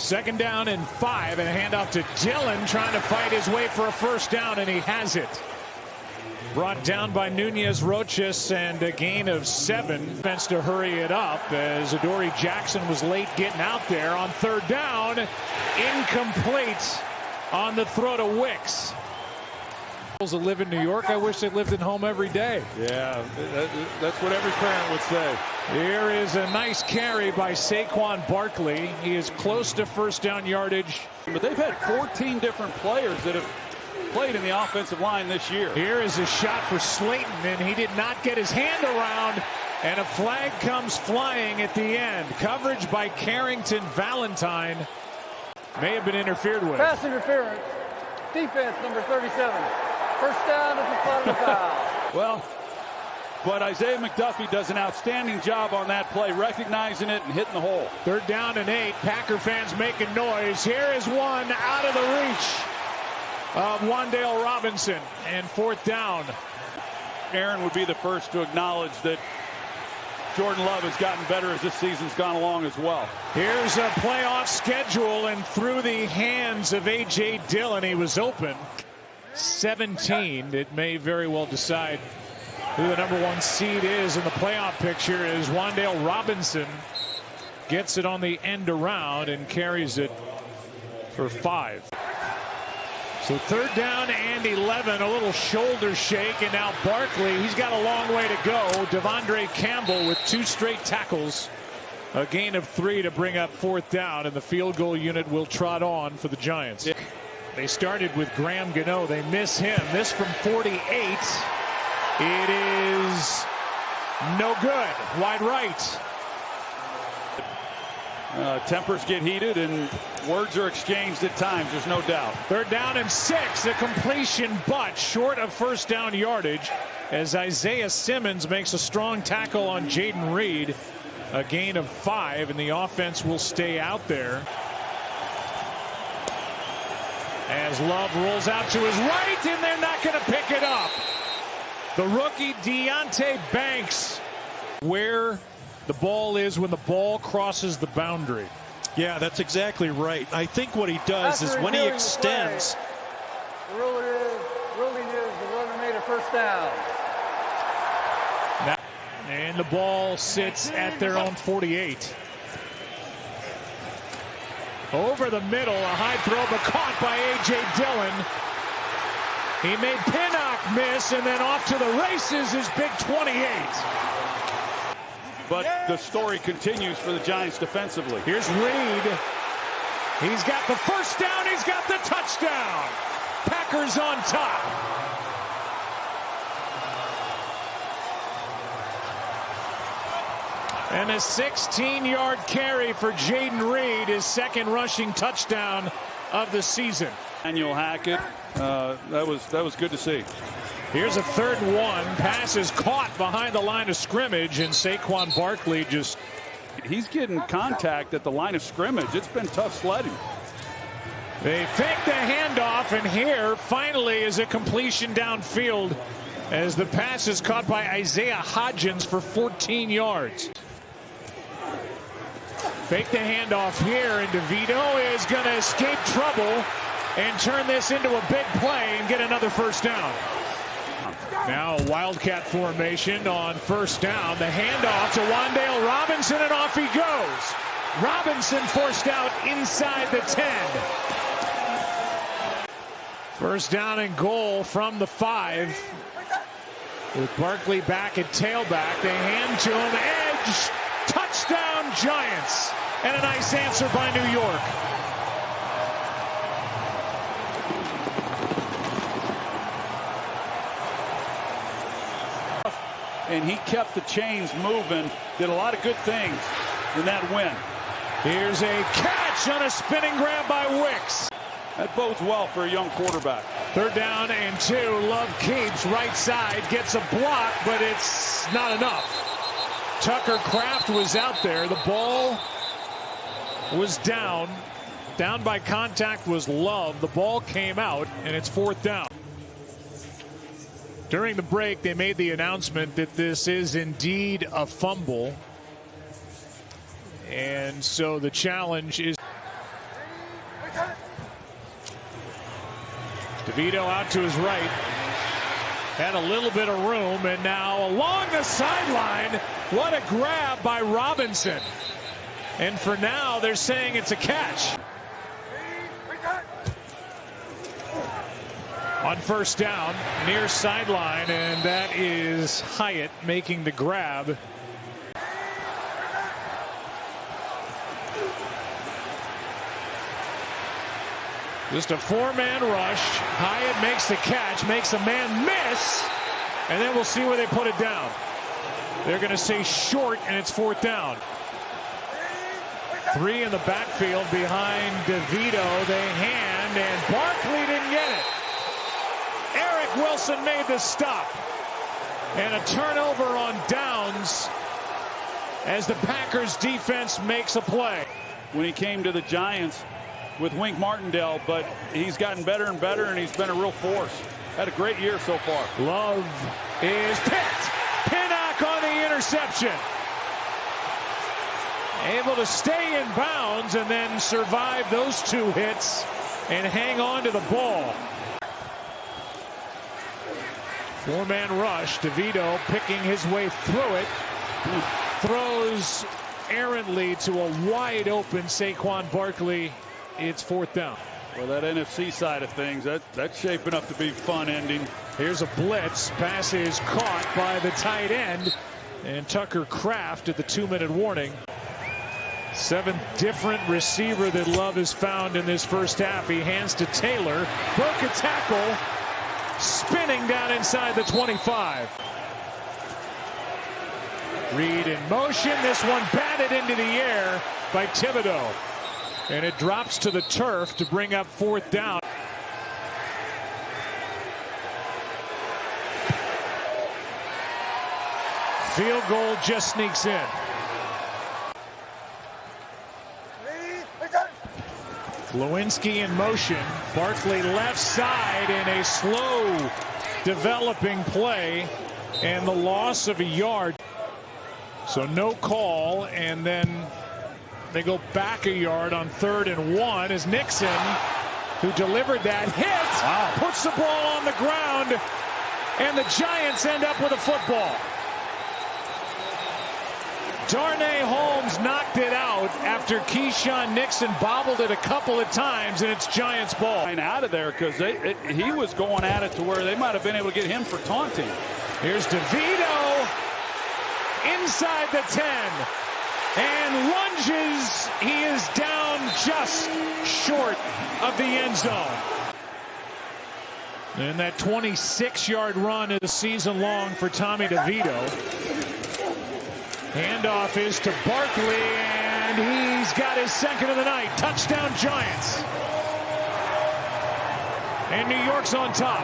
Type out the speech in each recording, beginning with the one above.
Second down and 5, and a handoff to Dillon, trying to fight his way for a first down, and he has it. Brought down by Nunez Roches, and a gain of 7. Defense to hurry it up as Adoree Jackson was late getting out there on third down. Incomplete on the throw to Wicks. That live in New York, I wish they lived at home every day. Yeah, that's what every parent would say. Here is a nice carry by Saquon Barkley. He is close to first down yardage. But they've had 14 different players that have played in the offensive line this year. Here is a shot for Slayton, and he did not get his hand around, and a flag comes flying at the end. Coverage by Carrington Valentine may have been interfered with. Pass interference. Defense number 37. First down at the spot of the foul. Well, but Isaiah McDuffie does an outstanding job on that play, recognizing it and hitting the hole. Third down and 8. Packer fans making noise. Here is one out of the reach of Wan'Dale Robinson, and fourth down. Aaron would be the first to acknowledge that Jordan Love has gotten better as this season's gone along as well. Here's a playoff schedule, and through the hands of A.J. Dillon, he was open. 17. It may very well decide who the #1 seed is in the playoff picture, as Wan'Dale Robinson gets it on the end around and carries it for 5. So third down and 11, a little shoulder shake, and now Barkley, he's got a long way to go. Devondre Campbell with 2 straight tackles. A gain of 3 to bring up fourth down, and the field goal unit will trot on for the Giants. Yeah. They started with Graham Gano. They miss him. This from 48. It is no good. Wide right. Tempers get heated and words are exchanged at times, there's no doubt. Third down and 6. A completion, but short of first down yardage, as Isaiah Simmons makes a strong tackle on Jayden Reed. A gain of 5, and the offense will stay out there. As Love rolls out to his right, and they're not going to pick it up. The rookie Deonte Banks, where the ball is when the ball crosses the boundary. Yeah, that's exactly right. I think what he does is when he extends. The ruling is the runner made a first down. And the ball sits at their own 48. Over the middle, a high throw, but caught by A.J. Dillon. He made Pinnock miss, and then off to the races is Big 28. But the story continues for the Giants defensively. Here's Reed. He's got the first down. He's got the touchdown. Packers on top. And a 16-yard carry for Jayden Reed, his second rushing touchdown of the season. Daniel Hackett, that was good to see. Here's a 3rd and 1. Pass is caught behind the line of scrimmage, and Saquon Barkley just... He's getting contact at the line of scrimmage. It's been tough sledding. They fake the handoff, and here finally is a completion downfield as the pass is caught by Isaiah Hodgins for 14 yards. Fake the handoff here, and DeVito is going to escape trouble and turn this into a big play and get another first down. Now a Wildcat formation on first down. The handoff to Wan'Dale Robinson, and off he goes. Robinson forced out inside the 10. First down and goal from the 5. With Barkley back at tailback. They hand to him, edge, touchdown Giants. And a nice answer by New York. And he kept the chains moving, did a lot of good things in that win. Here's a catch on a spinning grab by Wicks. That bodes well for a young quarterback. Third down and 2. Love keeps right side, gets a block, but it's not enough. Tucker Kraft was out there. The ball was down. Down by contact was Love. The ball came out, and it's fourth down. During the break, they made the announcement that this is indeed a fumble. And so the challenge is... DeVito out to his right. Had a little bit of room, and now along the sideline, what a grab by Robinson. And for now, they're saying it's a catch. On first down, near sideline, and that is Hyatt making the grab. Just a four-man rush. Hyatt makes the catch, makes a man miss, and then we'll see where they put it down. They're going to say short, and it's fourth down. 3 in the backfield behind DeVito. They hand, and Barkley didn't get it. Eric Wilson made the stop. And a turnover on downs as the Packers defense makes a play. When he came to the Giants with Wink Martindale, but he's gotten better and better, and he's been a real force. Had a great year so far. Love is picked. Pinnock on the interception. Able to stay in bounds and then survive those 2 hits and hang on to the ball. Four-man rush. DeVito picking his way through it. Throws errantly to a wide-open Saquon Barkley. It's fourth down. Well, that NFC side of things, that's shaping up to be fun ending. Here's a blitz. Pass is caught by the tight end. And Tucker Kraft at the 2-minute warning. 7th different receiver that Love has found in this first half. He hands to Taylor. Broke a tackle. Spinning down inside the 25. Reed in motion. This one batted into the air by Thibodeau. And it drops to the turf to bring up fourth down. Field goal just sneaks in. Lewinsky in motion. Barkley left side in a slow developing play, and the loss of a yard. So no call, and then they go back a yard on 3rd and 1 as Nixon, who delivered that hit, puts the ball on the ground, and the Giants end up with a football. Darnay Holmes knocked it out after Keyshawn Nixon bobbled it a couple of times, and it's Giants ball. Out of there because he was going at it to where they might have been able to get him for taunting. Here's DeVito inside the 10 and lunges. He is down just short of the end zone. And that 26-yard run is season long for Tommy DeVito. Handoff is to Barkley, and he's got his second of the night. Touchdown Giants. And New York's on top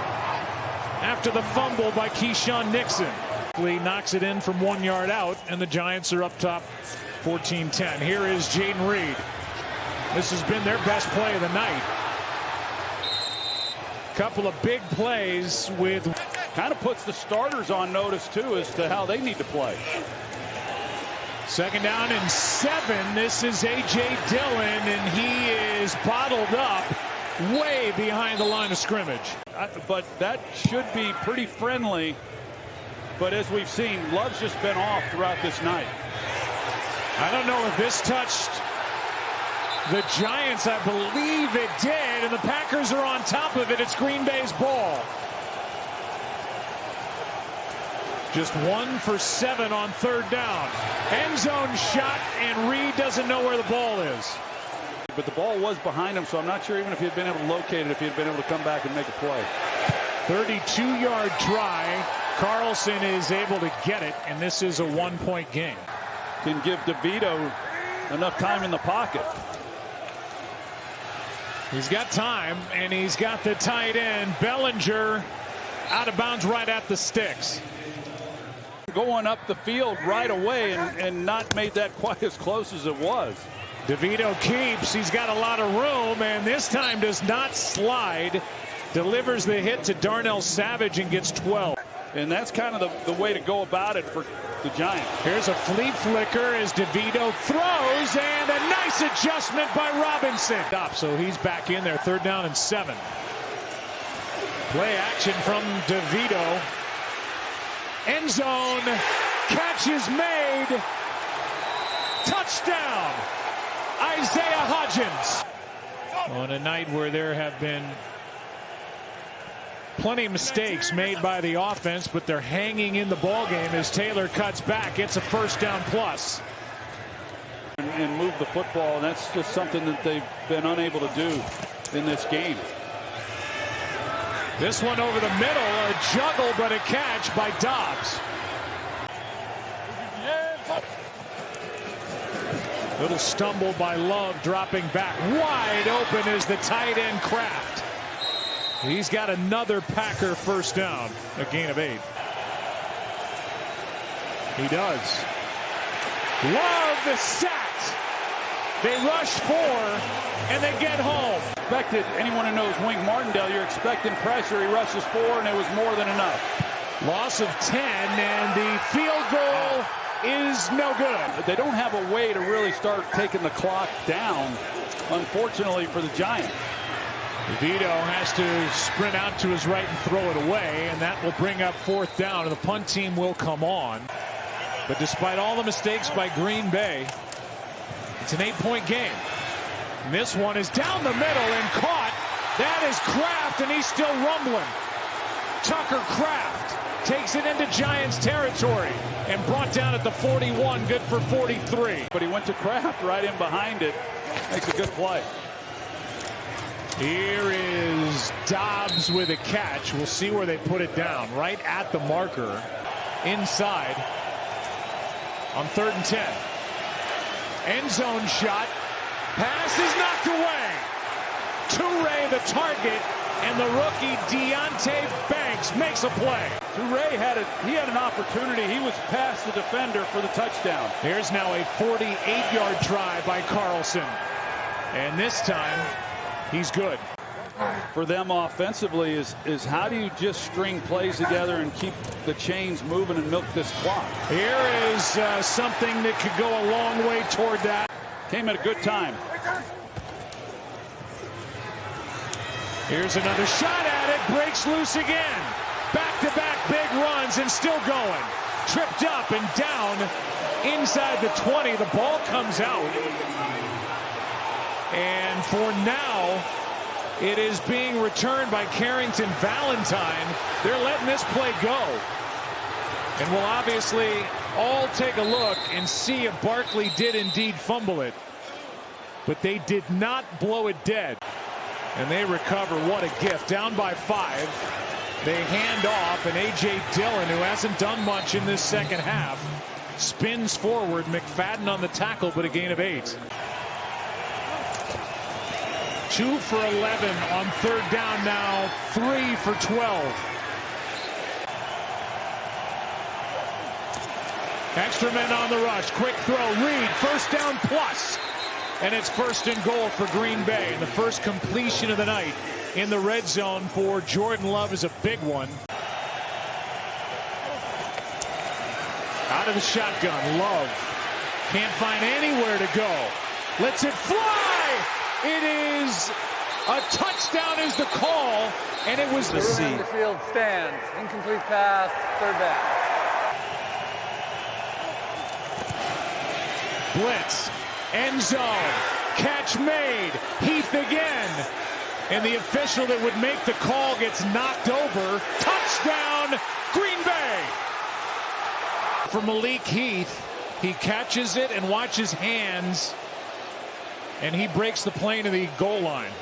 after the fumble by Keyshawn Nixon. Barkley knocks it in from 1 yard out, and the Giants are up top 14-10. Here is Jayden Reed. This has been their best play of the night. Couple of big plays with... Kind of puts the starters on notice, too, as to how they need to play. 2nd down and 7. This is A.J. Dillon, and he is bottled up way behind the line of scrimmage. But that should be pretty friendly. But as we've seen, Love's just been off throughout this night. I don't know if this touched the Giants. I believe it did, and the Packers are on top of it. It's Green Bay's ball. Just 1 for 7 on 3rd down. End zone shot, and Reed doesn't know where the ball is. But the ball was behind him, so I'm not sure even if he had been able to locate it, if he had been able to come back and make a play. 32-yard try. Carlson is able to get it, and this is a 1-point game. Can give DeVito enough time in the pocket. He's got time, and he's got the tight end. Bellinger out of bounds right at the sticks. Going up the field right away and not made that quite as close as it was. DeVito keeps. He's got a lot of room, and this time does not slide. Delivers the hit to Darnell Savage and gets 12. And that's kind of the way to go about it for the Giants. Here's a flea flicker as DeVito throws, and a nice adjustment by Robinson. So he's back in there. 3rd down and 7. Play action from DeVito. End zone. Catch is made. Touchdown. Isaiah Hodgins. On a night where there have been plenty of mistakes made by the offense, but they're hanging in the ballgame as Taylor cuts back. It's a first down plus. And move the football, and that's just something that they've been unable to do in this game. This one over the middle, a juggle, but a catch by Dobbs. Little stumble by Love, dropping back. Wide open is the tight end Kraft. He's got another Packer first down, a gain of 8. He does. Love the sack. They rush 4, and they get home. Expected, anyone who knows Wink Martindale, you're expecting pressure. He rushes 4, and it was more than enough. Loss of 10, and the field goal is no good. They don't have a way to really start taking the clock down, unfortunately, for the Giants. Vito has to sprint out to his right and throw it away, and that will bring up 4th down, and the punt team will come on. But despite all the mistakes by Green Bay, it's an 8-point game. And this one is down the middle and caught. That is Kraft, and he's still rumbling. Tucker Kraft takes it into Giants territory and brought down at the 41, good for 43. But he went to Kraft right in behind it. Makes a good play. Here is Dobbs with a catch. We'll see where they put it down. Right at the marker. Inside. On 3rd and 10. End zone shot. Pass is knocked away. Toure the target. And the rookie Deonte Banks makes a play. Toure had an opportunity. He was past the defender for the touchdown. Here's now a 48-yard try by Carlson. And this time, he's good. For them offensively is how do you just string plays together and keep the chains moving and milk this clock? Here is something that could go a long way toward that. Came at a good time. Here's another shot at it. Breaks loose again. Back-to-back big runs and still going. Tripped up and down inside the 20. The ball comes out. And for now, it is being returned by Carrington Valentine. They're letting this play go. And we'll obviously all take a look and see if Barkley did indeed fumble it. But they did not blow it dead. And they recover. What a gift. Down by 5. They hand off, and A.J. Dillon, who hasn't done much in this second half, spins forward. McFadden on the tackle, but a gain of 8. 2 for 11 on 3rd down now. 3 for 12. Extra men on the rush. Quick throw. Reed, first down plus. And it's 1st and goal for Green Bay. And the first completion of the night in the red zone for Jordan Love is a big one. Out of the shotgun. Love can't find anywhere to go. Lets it fly. It is a touchdown is the call. And it was the field stands. Incomplete pass. 3rd down. Blitz. End zone. Catch made. Heath again. And the official that would make the call gets knocked over. Touchdown, Green Bay. For Malik Heath, he catches it and watches hands. And he breaks the plane to the goal line.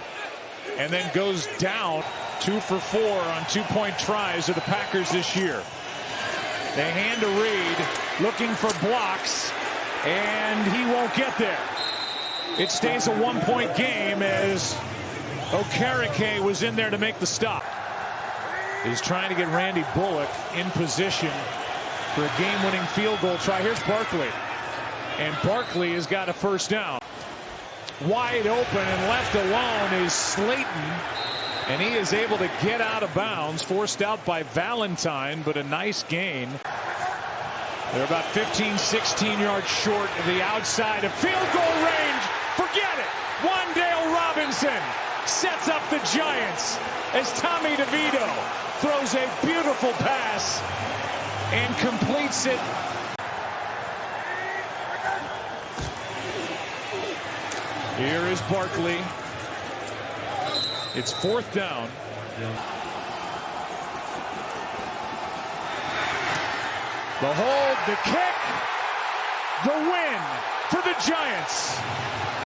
And then goes down. 2 for 4 on 2-point tries of the Packers this year. They hand to Reed, looking for blocks. And he won't get there. It stays a 1-point game as Okereke was in there to make the stop. He's trying to get Randy Bullock in position for a game-winning field goal try. Here's Barkley. And Barkley has got a first down. Wide open and left alone is Slayton. And he is able to get out of bounds, forced out by Valentine, but a nice gain. They're about 15, 16 yards short of the outside of field goal range. Forget it. Wan'Dale Robinson sets up the Giants as Tommy DeVito throws a beautiful pass and completes it. Here is Barkley. It's 4th down. The hold, the kick, the win for the Giants.